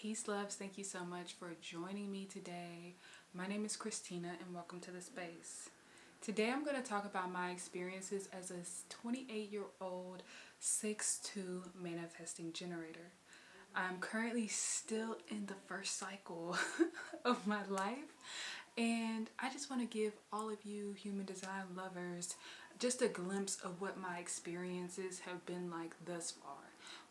Peace, loves. Thank you so much for joining me today. My name is Christina and welcome to the space. Today I'm going to talk about my experiences as a 28-year-old 6'2" manifesting generator. I'm currently still in the first cycle of my life, and I just want to give all of you human design lovers just a glimpse of what my experiences have been like thus far.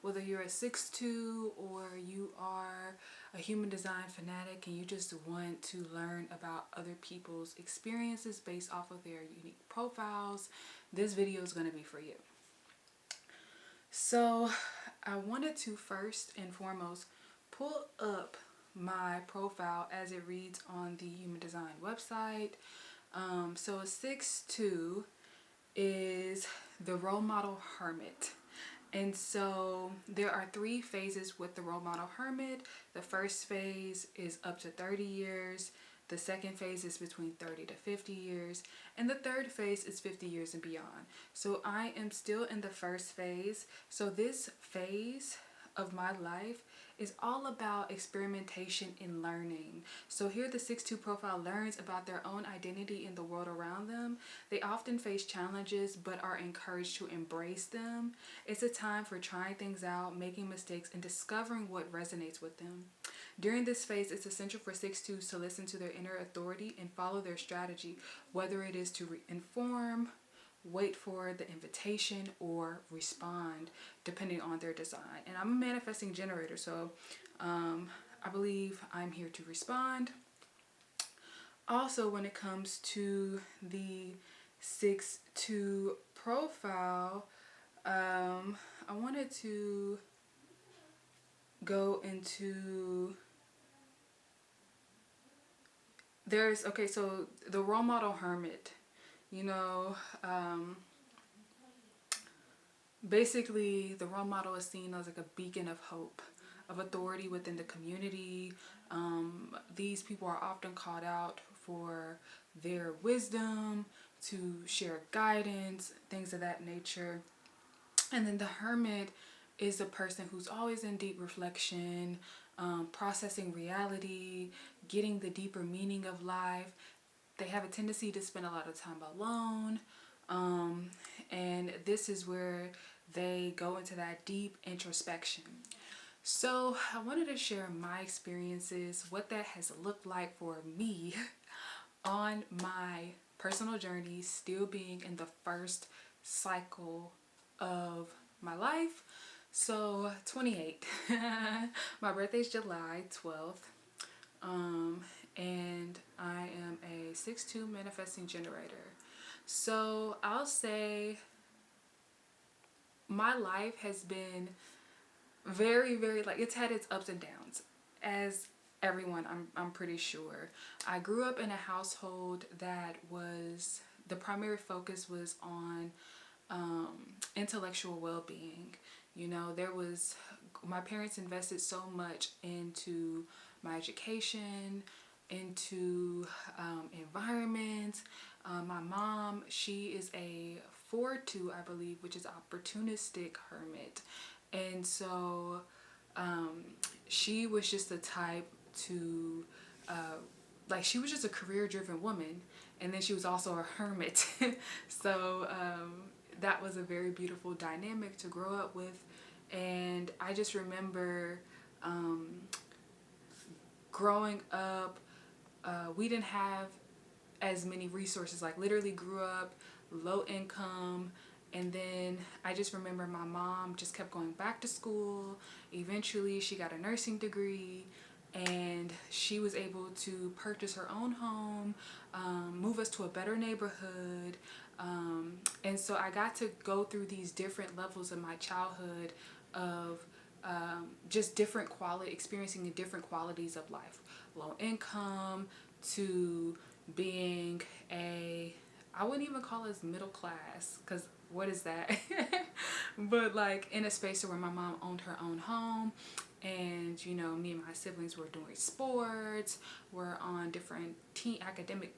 Whether you're a 6'2" or you are a human design fanatic and you just want to learn about other people's experiences based off of their unique profiles, this video is going to be for you. So I wanted to first and foremost pull up my profile as it reads on the Human Design website. So a 6'2" is the role model hermit. And so there are 3 phases with the role model hermit. The first phase is up to 30 years. The second phase is between 30 to 50 years. And the third phase is 50 years and beyond. So I am still in the first phase. So this phase of my life is all about experimentation and learning. So here the 6'2" profile learns about their own identity in the world around them. They often face challenges but are encouraged to embrace them. It's a time for trying things out, making mistakes, and discovering what resonates with them. During this phase, it's essential for 6'2" to listen to their inner authority and follow their strategy, whether it is to inform, wait for the invitation, or respond depending on their design. And I'm a manifesting generator, so I believe I'm here to respond. Also, when it comes to the 6'2" profile, I wanted to go into so the role model hermit, basically the role model is seen as like a beacon of hope, of authority within the community. These people are often called out for their wisdom, to share guidance, things of that nature. And then the hermit is a person who's always in deep reflection, processing reality, getting the deeper meaning of life. They have a tendency to spend a lot of time alone, and this is where they go into that deep introspection. So I wanted to share my experiences, what that has looked like for me on my personal journey, still being in the first cycle of my life. So 28. My birthday is July 12th. And I am a 6'2" manifesting generator. So I'll say my life has been very, very, like, it's had its ups and downs, as everyone, I'm pretty sure. I grew up in a household that was, the primary focus was on intellectual well-being. My parents invested so much into my education, into environment. My mom, she is a 4'2", I believe, which is opportunistic hermit. And so she was just the type to, she was just a career-driven woman. And then she was also a hermit. So that was a very beautiful dynamic to grow up with. And I just remember growing up, we didn't have as many resources. Like, literally grew up low income. And then I just remember my mom just kept going back to school. Eventually she got a nursing degree, and she was able to purchase her own home, move us to a better neighborhood. And so I got to go through these different levels of my childhood of just different experiencing the different qualities of life. Low income to being I wouldn't even call us middle class, because what is that? But like in a space where my mom owned her own home, and me and my siblings were doing sports, we're on different academic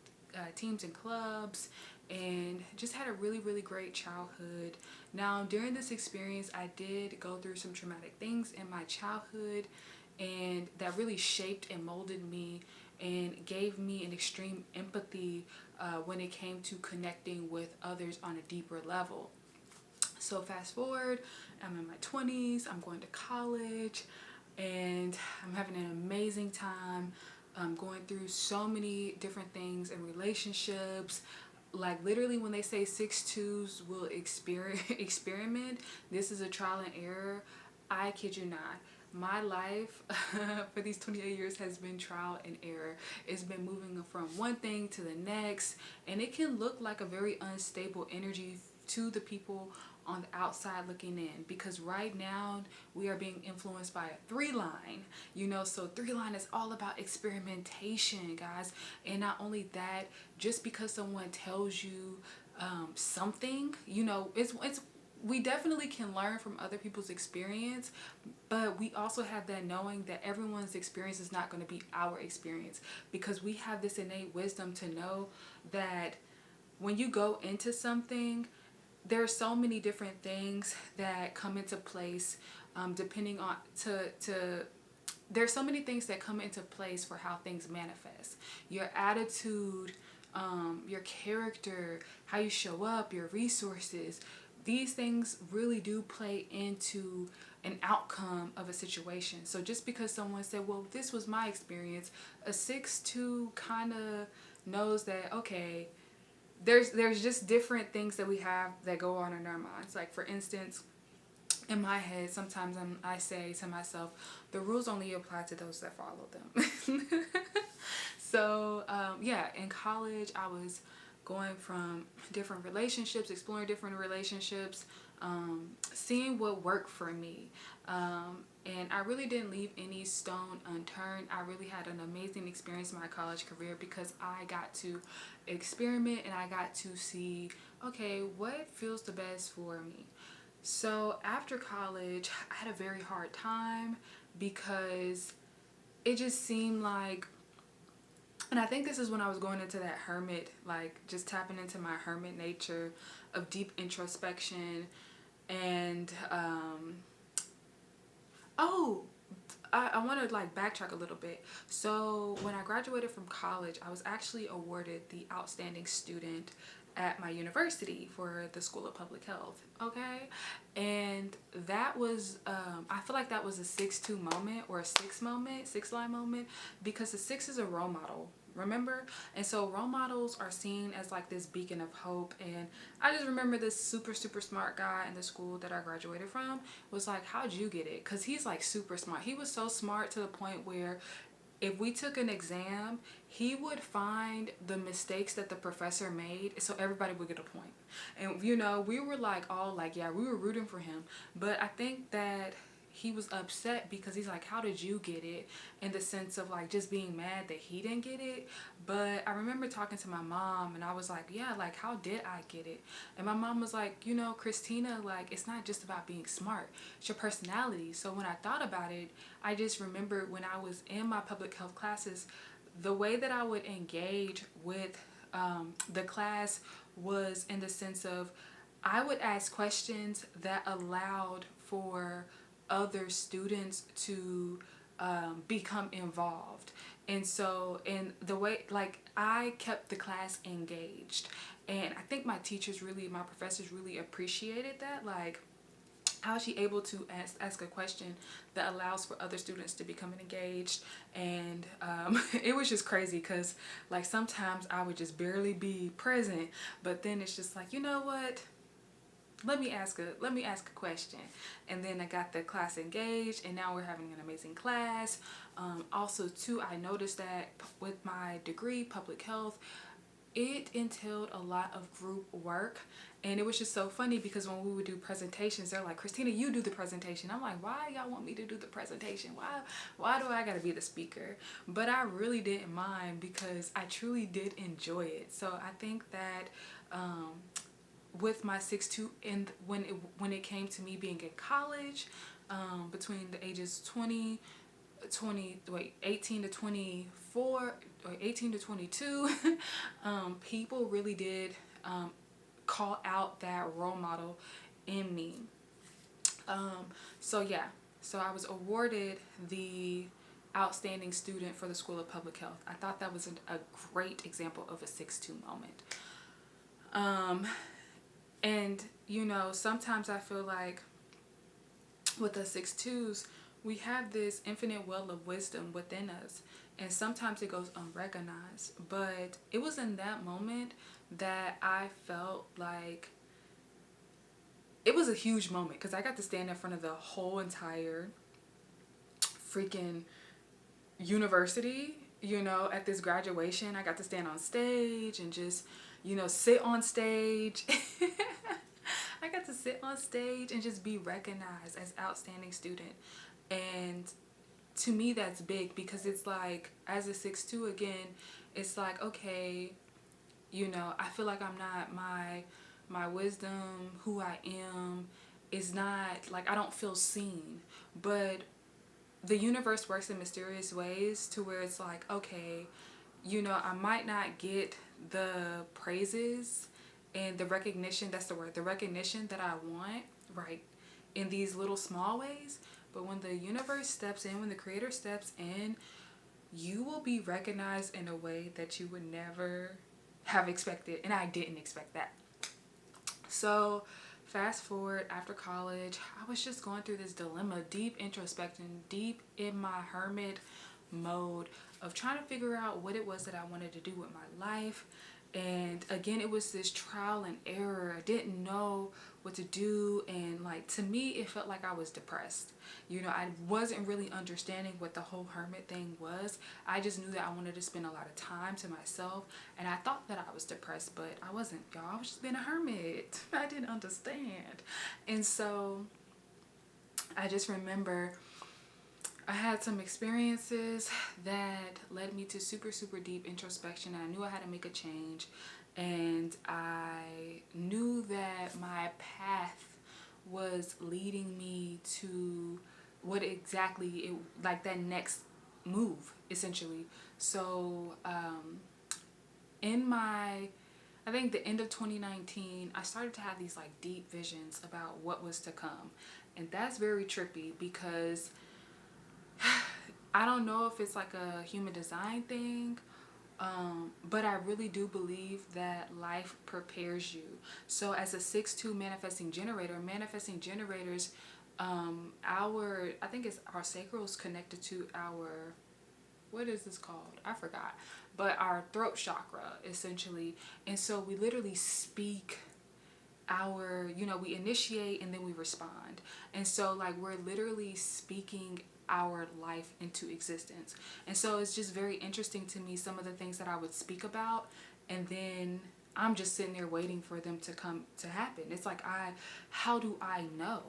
teams and clubs, and just had a really, really great childhood. Now, during this experience, I did go through some traumatic things in my childhood, and that really shaped and molded me and gave me an extreme empathy when it came to connecting with others on a deeper level. So fast forward, I'm in my 20s, I'm going to college, and I'm having an amazing time. I'm going through so many different things in relationships. Like literally when they say 6'2s will experiment, this is a trial and error. I kid you not. My life for these 28 years has been trial and error. It's been moving from one thing to the next, and it can look like a very unstable energy to the people on the outside looking in, because right now we are being influenced by a 3 line, so 3 line is all about experimentation, guys. And not only that, just because someone tells you something, it's we definitely can learn from other people's experience, but we also have that knowing that everyone's experience is not going to be our experience, because we have this innate wisdom to know that when you go into something, there are so many different things that come into place, depending on there's so many things that come into place for how things manifest. Your attitude, your character, how you show up, your resources. These things really do play into an outcome of a situation. So just because someone said, well, this was my experience, a 6'2" kind of knows that, okay, there's just different things that we have that go on in our minds. Like, for instance, in my head, sometimes I say to myself, the rules only apply to those that follow them. So, yeah, in college, I was going from different relationships, exploring different relationships, seeing what worked for me. And I really didn't leave any stone unturned. I really had an amazing experience in my college career because I got to experiment and I got to see, okay, what feels the best for me. So after college, I had a very hard time because it just seemed like, and I think this is when I was going into that hermit, like just tapping into my hermit nature of deep introspection. And oh, I want to like backtrack a little bit. So when I graduated from college, I was actually awarded the outstanding student at my university for the School of Public Health. Okay, and that was I feel like that was a 6'2" moment, or a 6 line moment, because the 6 is a role model, remember? And so role models are seen as like this beacon of hope. And I just remember this super smart guy in the school that I graduated from was like, how'd you get it? Because he's like super smart. He was so smart to the point where if we took an exam, he would find the mistakes that the professor made so everybody would get a point. And we were like all like, yeah, we were rooting for him. But I think that he was upset because he's like, how did you get it? In the sense of like just being mad that he didn't get it. But I remember talking to my mom and I was like, yeah, like how did I get it? And my mom was like, Christina, like it's not just about being smart, it's your personality. So when I thought about it, I just remembered when I was in my public health classes, the way that I would engage with the class was in the sense of I would ask questions that allowed for other students to become involved. And so in the way, like I kept the class engaged. And I think my professors really appreciated that. Like, how is she able to ask a question that allows for other students to become engaged? And it was just crazy because like sometimes I would just barely be present, but then it's just like, you know what? Let me ask a question. And then I got the class engaged, and now we're having an amazing class. Also too, I noticed that with my degree, public health, it entailed a lot of group work. And it was just so funny because when we would do presentations, they're like, Christina, you do the presentation. I'm like, why y'all want me to do the presentation? Why do I gotta be the speaker? But I really didn't mind because I truly did enjoy it. So I think that with my 6'2", and when it came to me being in college, between the ages 18 to 24 or 18 to 22, people really did call out that role model in me. So yeah, So I was awarded the outstanding student for the School of Public Health. I thought that was a great example of a 6-2 moment. And you know, sometimes I feel like with the 6-2s, we have this infinite well of wisdom within us, and sometimes it goes unrecognized. But it was in that moment that I felt like it was a huge moment, because I got to stand in front of the whole entire freaking university, you know, at this graduation. I got to stand on stage and just, you know, sit on stage. I got to sit on stage and just be recognized as outstanding student. And to me, that's big, because it's like, as a 6-2 again, it's like, okay, you know, I feel like I'm not, my wisdom, who I am, is not, like, I don't feel seen. But the universe works in mysterious ways to where it's like, okay, you know, I might not get the praises and the recognition, that's the word, the recognition that I want, right, in these little small ways. But when the universe steps in, when the creator steps in, you will be recognized in a way that you would never have expected. And I didn't expect that. So fast forward, after college, I was just going through this dilemma, deep introspection, deep in my hermit mode of trying to figure out what it was that I wanted to do with my life. And again, it was this trial and error. I didn't know what to do, and like, to me, it felt like I was depressed. You know, I wasn't really understanding what the whole hermit thing was. I just knew that I wanted to spend a lot of time to myself, and I thought that I was depressed, but I wasn't, y'all. I was just being a hermit. I didn't understand. And so I just remember I had some experiences that led me to super, super deep introspection. I knew I had to make a change, and I knew that my path was leading me to what exactly it, like, that next move, essentially. So in my, I think the end of 2019, I started to have these like deep visions about what was to come. And that's very trippy, because I don't know if it's like a human design thing, but I really do believe that life prepares you. So as a 6-2 manifesting generators, I think it's our sacral's connected to our, what is this called? I forgot. But our throat chakra, essentially. And so we literally speak our, you know, we initiate and then we respond. And so like, we're literally speaking our life into existence. And so it's just very interesting to me, some of the things that I would speak about, and then I'm just sitting there waiting for them to come to happen. It's like, how do I know?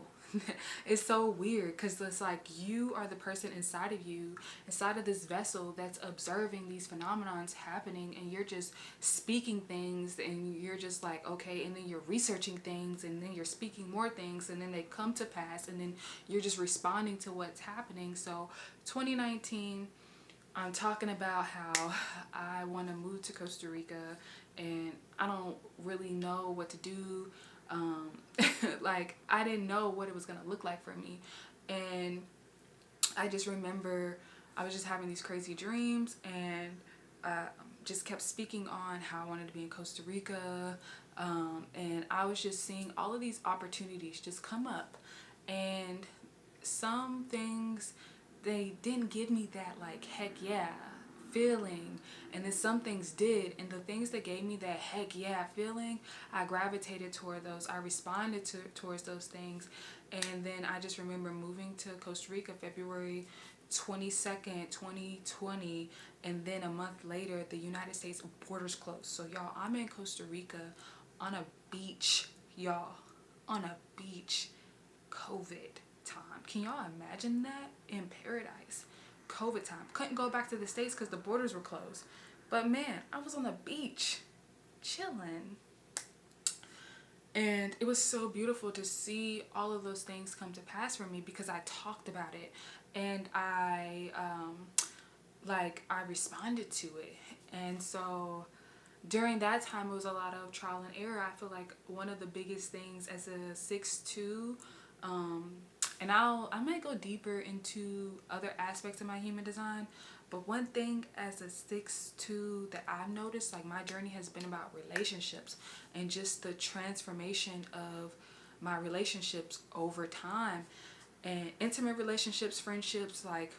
It's so weird, because it's like, you are the person inside of you, inside of this vessel, that's observing these phenomenons happening, and you're just speaking things, and you're just like, okay, and then you're researching things, and then you're speaking more things, and then they come to pass, and then you're just responding to what's happening. So 2019, I'm talking about how I want to move to Costa Rica, and I don't really know what to do. Like, I didn't know what it was going to look like for me. And I just remember I was just having these crazy dreams, and just kept speaking on how I wanted to be in Costa Rica. And I was just seeing all of these opportunities just come up. And some things, they didn't give me that like, heck yeah feeling, and then some things did. And the things that gave me that heck yeah feeling, I gravitated toward those. I responded towards those things. And then I just remember moving to Costa Rica February 22nd, 2020, and then a month later the United States borders closed. So y'all, I'm in Costa Rica on a beach, y'all, on a beach, COVID time. Can y'all imagine that? In paradise, COVID time. Couldn't go back to the States because the borders were closed. But man, I was on the beach chilling. And it was so beautiful to see all of those things come to pass for me, because I talked about it, and I responded to it. And so during that time, it was a lot of trial and error. I feel like one of the biggest things as a 6-2, And I might go deeper into other aspects of my human design, but one thing as a 6'2" that I've noticed, like my journey has been about relationships and just the transformation of my relationships over time, and intimate relationships, friendships, like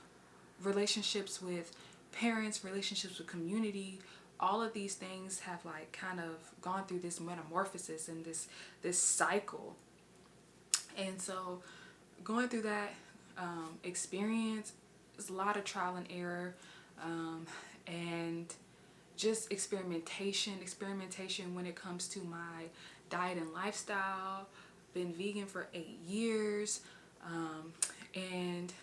relationships with parents, relationships with community. All of these things have like kind of gone through this metamorphosis and this cycle. And so going through that experience is a lot of trial and error, and just experimentation when it comes to my diet and lifestyle. Been vegan for 8 years, and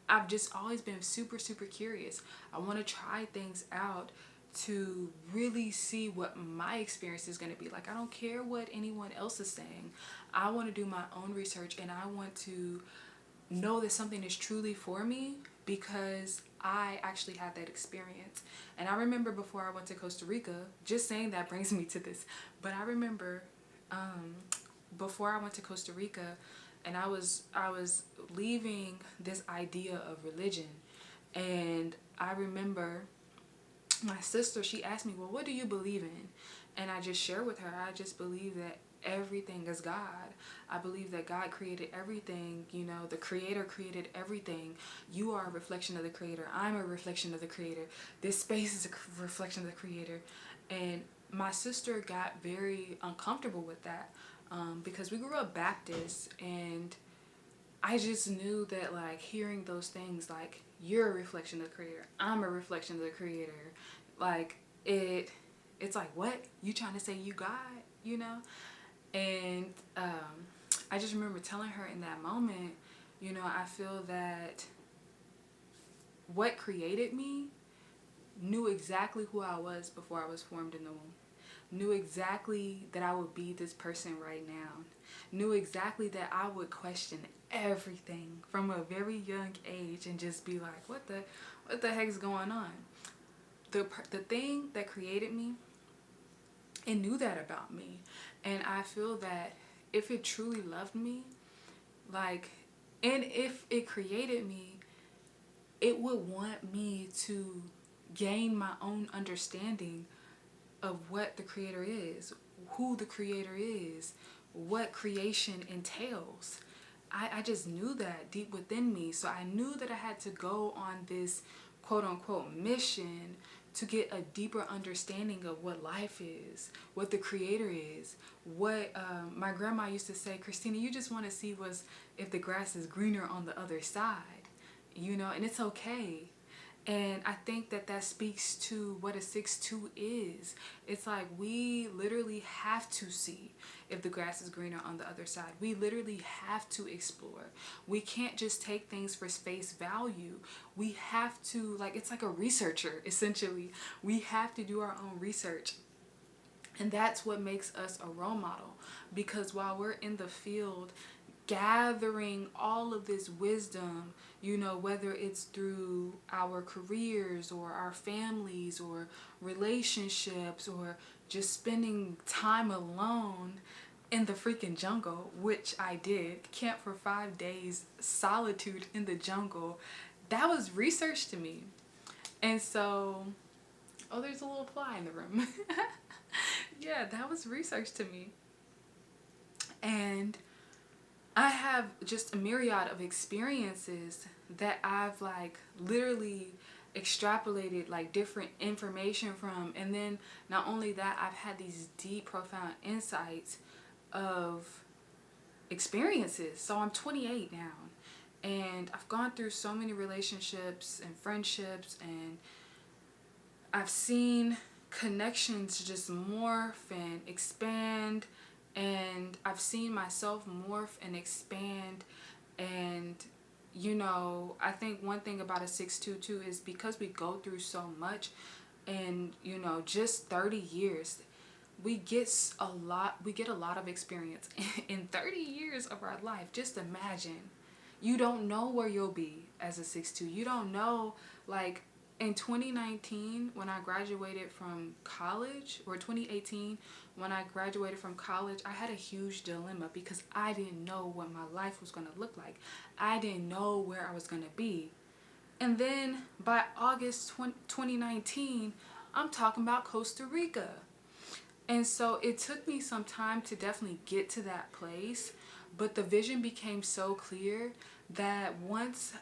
I've just always been super curious. I want to try things out to really see what my experience is going to be like. I don't care what anyone else is saying. I want to do my own research, and I want to know that something is truly for me because I actually had that experience. And I remember before I went to Costa Rica, just saying that brings me to this, but I remember before I went to Costa Rica, and I was leaving this idea of religion, and I remember my sister, she asked me, well, what do you believe in? And I just shared with her, I just believe that everything is God. I believe that God created everything. You know, the creator created everything. You are a reflection of the creator. I'm a reflection of the creator. This space is a reflection of the creator. And my sister got very uncomfortable with that, because we grew up Baptist, and I just knew that, like, hearing those things, like, you're a reflection of the creator, I'm a reflection of the creator, like, it's like, what? You trying to say you God, you know? And I just remember telling her in that moment, you know, I feel that what created me knew exactly who I was before I was formed in the womb. Knew exactly that I would be this person right now. Knew exactly that I would question everything from a very young age and just be like, what the heck is going on? The thing that created me, it knew that about me. And I feel that if it truly loved me, like, and if it created me, it would want me to gain my own understanding of what the creator is, who the creator is, what creation entails. I just knew that deep within me. So I knew that I had to go on this quote unquote mission to get a deeper understanding of what life is, what the creator is, what my grandma used to say, Christina, you just want to see was if the grass is greener on the other side, you know, and it's okay. And I think that that speaks to what a 6'2" is. It's like we literally have to see if the grass is greener on the other side. We literally have to explore. We can't just take things for face value. We have to, like, it's like a researcher, essentially. We have to do our own research. And that's what makes us a role model. Because while we're in the field gathering all of this wisdom, you know, whether it's through our careers or our families or relationships or just spending time alone in the freaking jungle, which I did, camp for 5 days, solitude in the jungle, that was research to me. And so, oh, there's a little fly in the room. Yeah, that was research to me. And I have just a myriad of experiences that I've like literally extrapolated like different information from. And then not only that, I've had these deep, profound insights of experiences. So I'm 28 now, and I've gone through so many relationships and friendships, and I've seen connections just morph and expand, and I've seen myself morph and expand. And you know, I think one thing about a 6'2" too is because we go through so much, and you know, just 30 years, we get a lot of experience in 30 years of our life. Just imagine, you don't know where you'll be as a 6'2". You don't know, like, in 2019, when I graduated from college, or 2018, when I graduated from college, I had a huge dilemma because I didn't know what my life was going to look like. I didn't know where I was going to be. And then by August 2019, I'm talking about Costa Rica. And so it took me some time to definitely get to that place, but the vision became so clear that once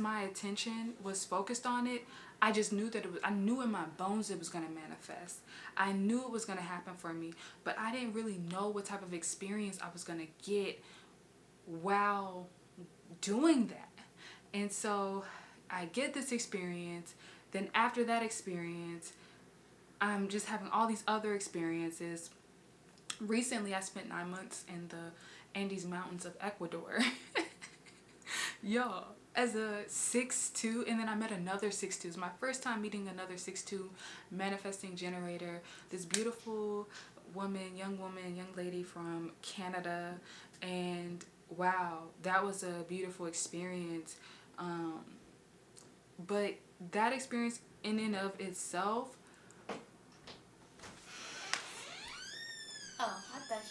my attention was focused on it, I just knew that I knew in my bones it was going to manifest. I knew it was going to happen for me, but I didn't really know what type of experience I was going to get while doing that. And so I get this experience. Then after that experience, I'm just having all these other experiences. Recently, I spent 9 months in the Andes Mountains of Ecuador. Y'all, as a 6'2", and then I met another 6'2". It was my first time meeting another 6'2" manifesting generator. This beautiful young lady from Canada. And wow, that was a beautiful experience. But that experience in and of itself. Oh, I thought